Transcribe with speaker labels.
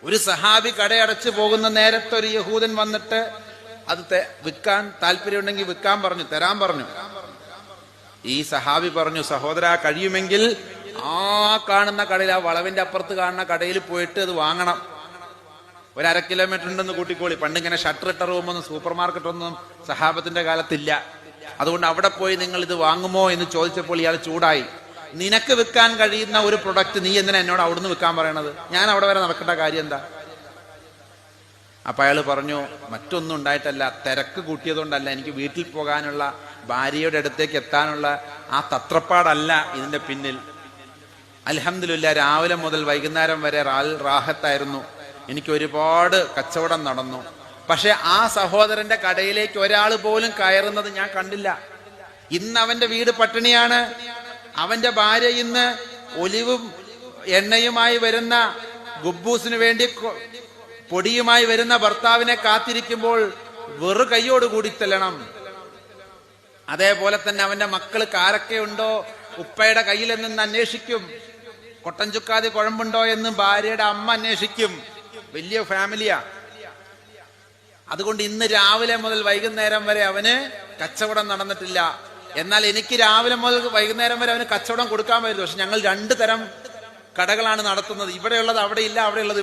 Speaker 1: ഒരു സഹാബി കടയടച്ചു പോകുന്ന നേരത്തെ ഒരു യഹൂദൻ വന്നിട്ട് അത് വിൽക്കാൻ താല്പര്യമുണ്ടെങ്കിൽ വിൽക്കാൻ പറഞ്ഞു, തരാൻ പറഞ്ഞു. ഈ സഹാബി പറഞ്ഞു, സഹോദരാ, കഴിയുമെങ്കിൽ ആ കാണുന്ന കടയിൽ, ആ വളവിന്റെ അപ്പുറത്ത് കാണുന്ന കടയിൽ പോയിട്ട് അത് വാങ്ങണം. 1/2 കിലോമീറ്റർ ഉണ്ടെന്ന് കൂട്ടിക്കോളി. പണ്ടിങ്ങനെ ഷട്ടർ ഇട്ട റൂമൊന്നും സൂപ്പർ മാർക്കറ്റ് ഒന്നും സഹാബത്തിന്റെ കാലത്തില്ല. അതുകൊണ്ട് അവിടെ പോയി നിങ്ങൾ ഇത് വാങ്ങുമോ എന്ന് ചോദിച്ചപ്പോൾ ഇയാൾ ചൂടായി. നിനക്ക് വിൽക്കാൻ കഴിയുന്ന ഒരു പ്രൊഡക്റ്റ് നീ എന്തിനാ എന്നോട് അവിടുന്ന് വിൽക്കാൻ പറയണത്? ഞാൻ അവിടെ വരെ നടക്കേണ്ട കാര്യം എന്താ? അപ്പൊ അയാൾ പറഞ്ഞു, മറ്റൊന്നും ഉണ്ടായിട്ടല്ല, തിരക്ക് കൂട്ടിയതുകൊണ്ടല്ല, എനിക്ക് വീട്ടിൽ പോകാനുള്ള, ഭാര്യയുടെ അടുത്തേക്ക് എത്താനുള്ള ആ തത്രപ്പാടല്ല ഇതിന്റെ പിന്നിൽ. അൽഹംദുലില്ലാ, രാവിലെ മുതൽ വൈകുന്നേരം വരെ റാഹത്തായിരുന്നു. എനിക്ക് ഒരുപാട് കച്ചവടം നടന്നു. പക്ഷെ ആ സഹോദരന്റെ കടയിലേക്ക് ഒരാൾ പോലും കയറുന്നത് ഞാൻ കണ്ടില്ല. ഇന്ന് അവന്റെ വീട് പട്ടിണിയാണ്. അവന്റെ ഭാര്യ ഇന്ന് ഒലിവും എണ്ണയുമായി വരുന്ന, ഗുബൂസിന് വേണ്ടി പൊടിയുമായി വരുന്ന ഭർത്താവിനെ കാത്തിരിക്കുമ്പോൾ വെറു കൈയോടുകൂടി ചെല്ലണം. അതേപോലെ തന്നെ അവന്റെ മക്കള് കാരൊക്കെ ഉണ്ടോ ഉപ്പയുടെ കയ്യിൽ നിന്ന് അന്വേഷിക്കും. കൊട്ടൻ ചുക്കാതി കുഴമ്പുണ്ടോ എന്ന് ഭാര്യയുടെ അമ്മ അന്വേഷിക്കും. വലിയ ഫാമിലിയാ. അതുകൊണ്ട് ഇന്ന് രാവിലെ മുതൽ വൈകുന്നേരം വരെ അവന് കച്ചവടം നടന്നിട്ടില്ല. എന്നാൽ എനിക്ക് രാവിലെ മുതൽ വൈകുന്നേരം വരെ അവന് കച്ചവടം കൊടുക്കാൻ പറ്റും. പക്ഷെ ഞങ്ങൾ 2 തരം കടകളാണ് നടത്തുന്നത്. ഇവിടെയുള്ളത് അവിടെ ഇല്ല, അവിടെയുള്ളത്